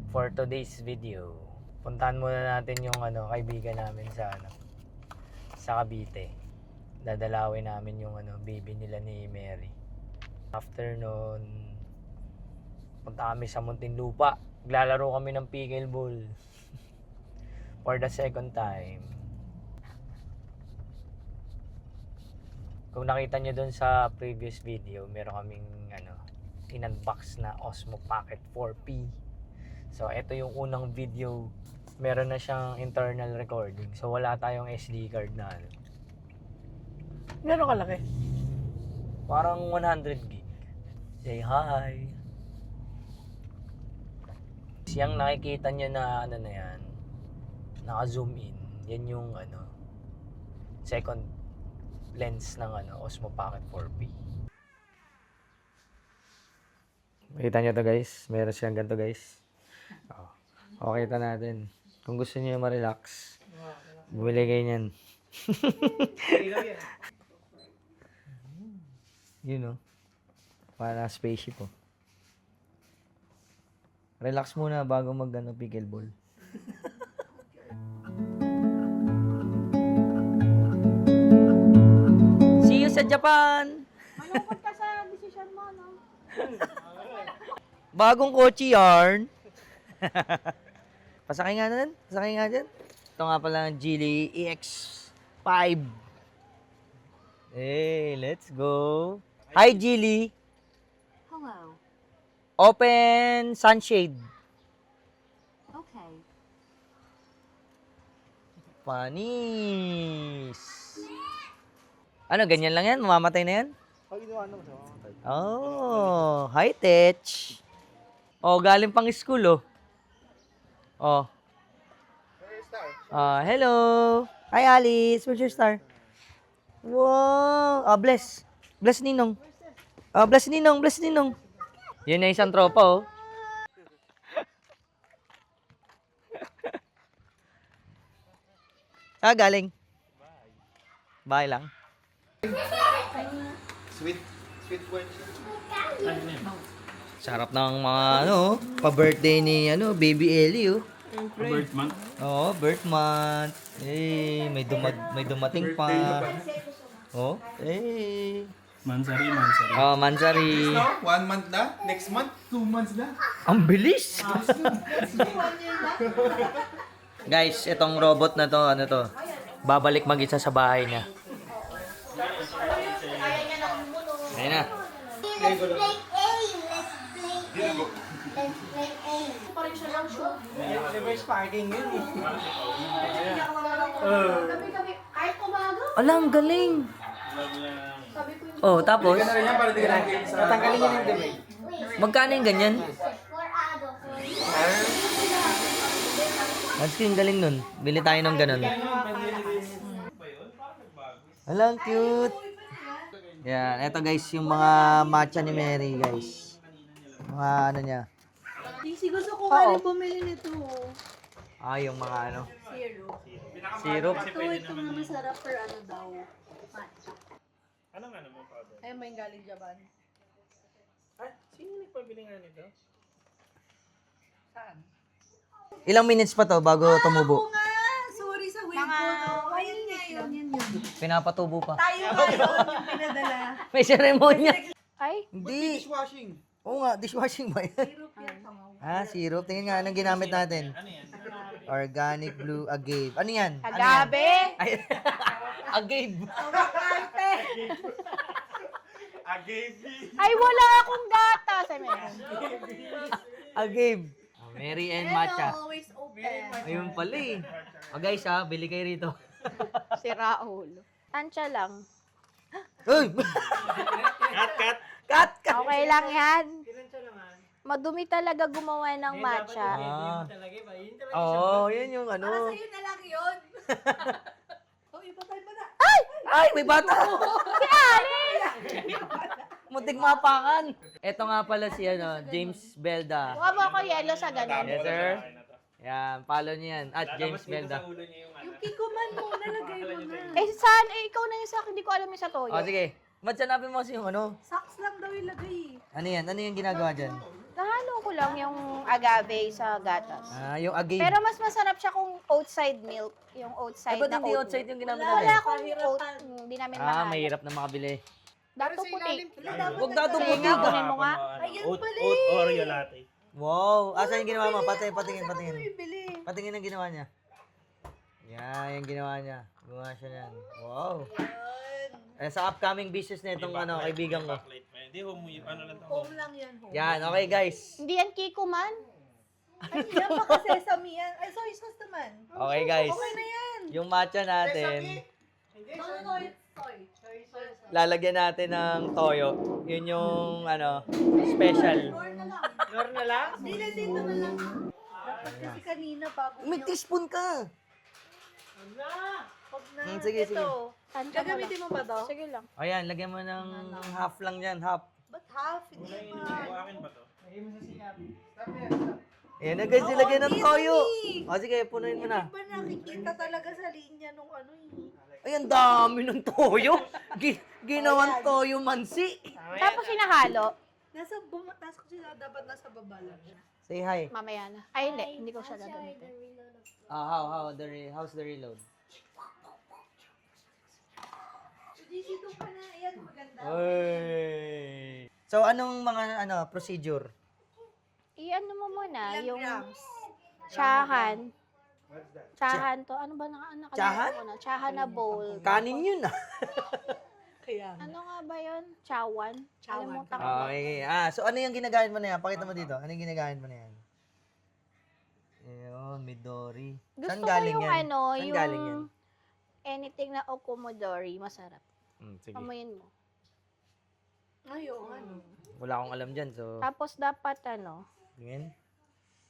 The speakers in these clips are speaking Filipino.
for today's video. Puntahan muna natin yung kaibigan namin sa Cavite. Dadalawin namin yung baby nila ni Mary. After nun, punta kami sa Muntinlupa. Maglalaro kami ng pickleball. For the second time. Kung nakita nyo dun sa previous video, meron kaming in-unbox na Osmo Pocket 4P. So, ito yung unang video. Meron na siyang internal recording. So, wala tayong SD card na Gano'ng kalaki? parang 100 gig. Say hi! Siyang nakikita nyo na na yan, naka-zoom in. Yan yung second lens ng Osmo Pocket 4P. Makita nyo to guys, meron siyang ganito guys. Okay, kita natin. Kung gusto niyo ma-relax, bumili kayo niyan. Yun para spaceship Relax muna bago pickleball. See you sa Japan! Malungkot ka sa desisyon mo, no? Bagong kotse yarn. Pasakay nga dyan. Ito nga pala ang Geely EX5. Hey, let's go. Hi, Geely. Hello. Open sunshade. Okay. Panis. Ganyan lang yan? Mamamatay na yan? Oh, high-tech. Oh, galing pang school, Oh. Hello. Hi, Alice. Where's your star? Wow. Bless. Bless Ninong. Bless Ninong. Yun na isang tropa, galing. Bye lang. Sweet one. Sarap ng mga pa-birthday ni Baby Ellie, Birth month. Oo, birth month. May dumating pa. Mansari. Mansari. 1 month na. Next month, 2 months na. Ang bilis. Guys, itong robot na to, babalik mag-isa sa bahay niya. Ayun na. Let's play A. Pa rin siya lang show. Reverse parking yun Gabi-gabi, kahit umaga. Ang galing. Sabi ko Tapos, Tatanggalin niya yung dumi. magkano yung ganyan? Ang galing nun. Bili tayo ng ganun. Alang cute. Yan, eto guys, yung mga matcha ni Mary, guys. Mga niya. gusto ko nga rin bumili nito. Yung mga Syrup. syrup. Ito nga masarap for daw. Matcha. Anong mo, powder? Ayun ba yung galing Japan? Sino nagpabili nga nito? Saan? Ilang minutes pa to bago tumubo? Sorry sa wave ko. Ayun nga yun. Pinapatubo pa. Tayo nga yun yung pinadala. May seremonya. Ay? Hindi. Dishwashing. Oo nga, dishwashing ba yan? Syrup yan, pangaw. Syrup. Tingin nga, anong ginamit natin? Organic blue agave. Ano yan? Agabe! Ay, agave. Ay, wala akong gatas. Ay, meron. Agave. Mary and matcha. Always open. Ayun pala guys bili kayo rito. Si Raul. Tansya lang. Uy! Cut! Okay lang yan. Madumi talaga gumawa ng matcha. Yun yung Yun na lang yun. Oh, iba tayo ba na? Ay, may bata! Si Alice! Muntik mapakan. Ito nga pala si James Belda. Kuha mo ako yellow sa ganun. Yes, sir. Yan, follow niyo yan. At James Belda. Yung kikuman mo, nalagay mo na. Saan? Ikaw na yung sa akin. Hindi ko alam yung sa toyo. Sige. Matsanapin mo kasi yung Socks lang daw ilagay. Ano yan? Ano yung ginagawa dyan? Nahalo ko ko lang yung agave sa gatas. Yung agave. Pero mas masarap siya kung outside milk. Yung outside ba't na hindi oat outside milk. yung ginamit Wala natin? akong oat. Hindi namin mahal. Mahirap na makabili. Dato puti. Huwag dato Sige puti. nga, kunin mo nga. Oat Oreo latte. Wow! Asa yung ginawa mo? Patingin. Patingin ang ginawa niya. Yan, yung ginawa niya. Gumawa siya niyan. Wow! Sa upcoming business na itong kaibigan ko. Hindi, ano lang to. Home lang yan, home. Yan, okay guys. Hindi yan Kiko man. Ay, yan baka sesame yan. Ay, soy sauce naman. Okay guys. Okay na yan. Yung matcha natin, No, it's soy. lalagyan natin ng toyo. Yun yung special. Nor na lang? Hindi, dito na lang. Dapat kasi kanina bago May teaspoon ka. Huwag na. Sige, sige. Ito. Tanto mo lang. Gagamitin mo ba to? Sige lang. Ayan, lagyan mo ng half lang yan, half. Ba't half? Hindi pa. Akin ba to? Ayan na guys, nilagyan ng Hindi, toyo. dali. O sige, punuin mo na. Hindi ba nakikita talaga sa linya nung ano eh? Ay, ang dami ng toyo. Ginawang toyo mansi. Tapos sinahalo. Nasa bumataas ko sila, dapat nasa baba lang siya. Say hi. Mamaya na. Ay, hindi ko siya gagamitin. How's the reload? Dito pa na, ayan, maganda. Oy. So, anong mga procedure? I-ano mo muna, Ilang yung grams? tsahan. Tsahan to. Ano ba nakalimutan Tsahan? ko na? Tsahan na bowl. Kanin yun ah. Kaya. Ano nga ba yun? Chawan? Chawan. Alimutan ko. Okay. So ano yung ginagamit mo na yan? Pakita mo dito. Ano yung ginagamit mo na yan? Ayun, Midori. Gusto Saan ko galing yung yan? Saan yung galing yan? anything na okomodori, masarap. Sige. Amoyin mo. Ay, oo, ano. Wala akong alam dyan. So, Tapos dapat tingin.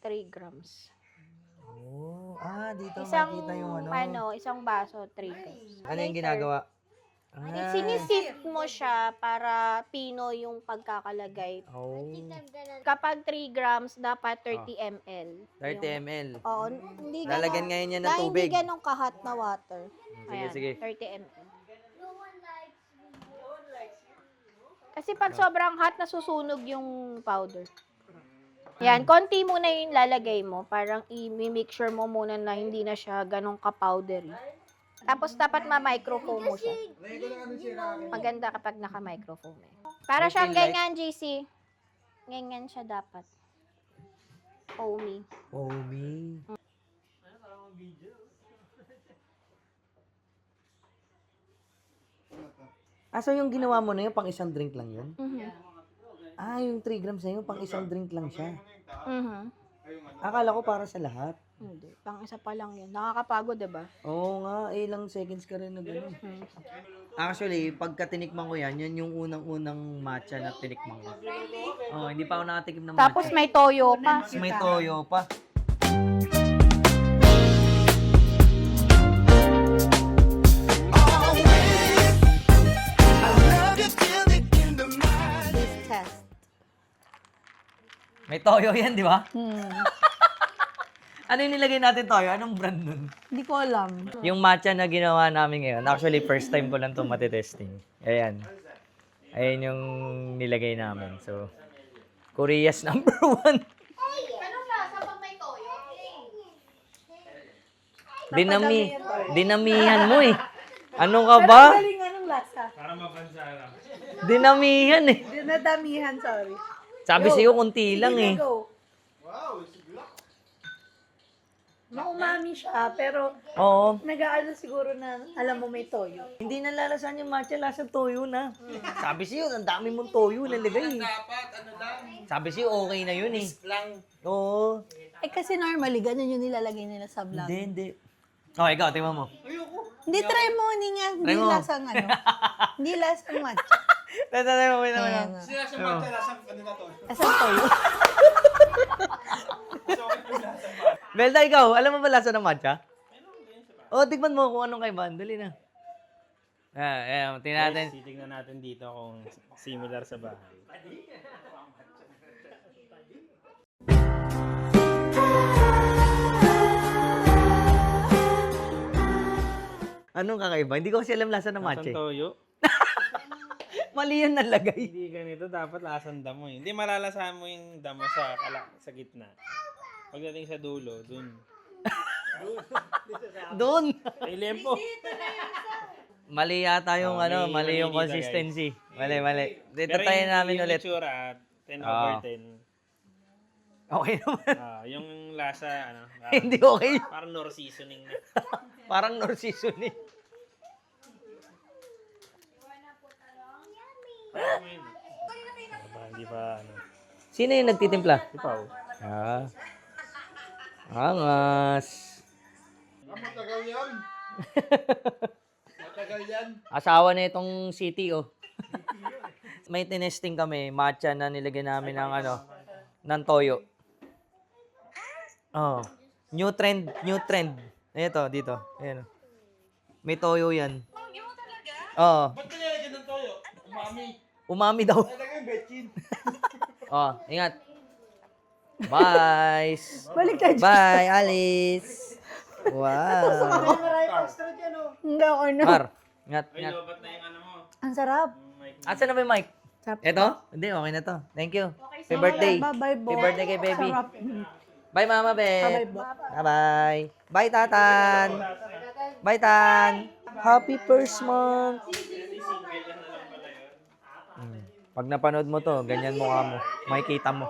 3 grams. Oh, dito Isang, makita yung isang baso, 3 grams. Ano yung ginagawa? Sinisip mo siya para pino yung pagkakalagay. Oh, Kapag 3 grams, dapat 30 ml. 30 ml. Oo, hindi ganun. Lalagyan ngayon yan ng Dahil tubig. hindi ganun kahat na water. Sige, sige. 30 ml. Kasi pag sobrang hot, nasusunog yung powder. Yan, konti muna yung lalagay mo. Parang i-make sure mo muna na hindi na siya ganun ka-powdery. Tapos dapat ma-microfoam mo siya. Maganda kapag naka-microfoam eh. Para siyang Okay, like- ganyan, GC. Ganyan siya dapat. Foamy. Oh, me. So yung ginawa mo na yun, pang isang drink lang yun? Yung 3 grams na yun, pang isang drink lang siya. Akala ko para sa lahat. Hindi. Pang isa pa lang yun. Nakakapagod, diba? Oo nga, ilang seconds ka rin na gano'n. Actually, pagka tinikman ko yan, yan yung unang-unang matcha na tinikman ko. Hindi pa ako nakatikim ng matcha. Tapos may toyo pa. Tapos may toyo pa. Taste test. May toyo yan, di ba? Ano yung nilagay natin toyo? Anong brand nun? Hindi ko alam. Yung matcha na ginawa namin ngayon, actually first time ko lang itong matitesting. Ayan. Ayan yung nilagay namin. So, Korea's #1. Anong lasa pag may toyo? Dinamihan mo eh. Ano ka ba? Galing anong lasa? Para mabansara. Dinamihan eh. Dinadamihan, sorry. Sabi sa'yo, kunti lang eh. Go. Maumami siya, pero Oo. nag-aano siguro na alam mo may toyo. Hindi nalalasan yung matcha, lasang toyo na. Sabi sa'yo, ang dami mong toyo nalagay. Sabi sa'yo, okay na yun eh. Oo. Eh kasi normally, ganun yung nilalagay nila sa vlog. Hindi. Oh, ikaw, tingnan mo. Hindi, try mo. Hindi nga, Try hindi mo. lasang ano. Hindi lasang matcha. Try mo, wait Kaya naman. nga. Sila sa matcha, lasang ano na to? Lasang toyo. Belda, ikaw, alam mo ba lasa ng matcha? Tignan mo kung anong kaibahan. Dali na. Tingnan natin. Titignan natin dito kung similar sa bahay. Anong kakaiba? Hindi ko kasi alam lasa ng matcha. Lasang toyo. Mali yung nalagay. Hindi ganito, dapat lasang damo eh. Hindi malalasahan mo yung damo sa gitna. Pagdating sa dulo, dun. Doon. Ay, lempo. Mali yata yung mali yung dito, consistency. Mali. Dito Pero tayo yung- namin yung ulit. itsura, 10 over 10. Okay naman. Yung lasa, Hindi okay. parang nor seasoning na. Parang nor seasoning. Hindi pa, Sino yung nagtitimpla? Ipaw. Ah. Angas. Matagal yan. Matagal yan. Asawa na itong city, oh. May tinesting kami, matcha na nilagyan namin ng ng toyo. Oh. New trend. Ito, dito. Ayan. May toyo yan. Oo. Ba't nilalagyan ng toyo? Umami. Umami daw. Nalagyan betchin. Oh, ingat. Bye. Balik tayo. Bye, Alice. Wow. Maraming extra dyan oh. Hindi ako na. Mar, ingat. Ay, lobat na yung mo. Ang sarap. Asan na ba yung mic? Sarap. Ito? Hindi, okay na to. Thank you. Happy birthday. Bye-bye, bo. Happy birthday kay baby. Sarap. Bye, Mama Bye-bye, Beth. bo. Bye-bye. Bye, Tatan. Bye, Tan. Happy first month. Pag napanood mo to, ganyan mukha mo. Makikita mo.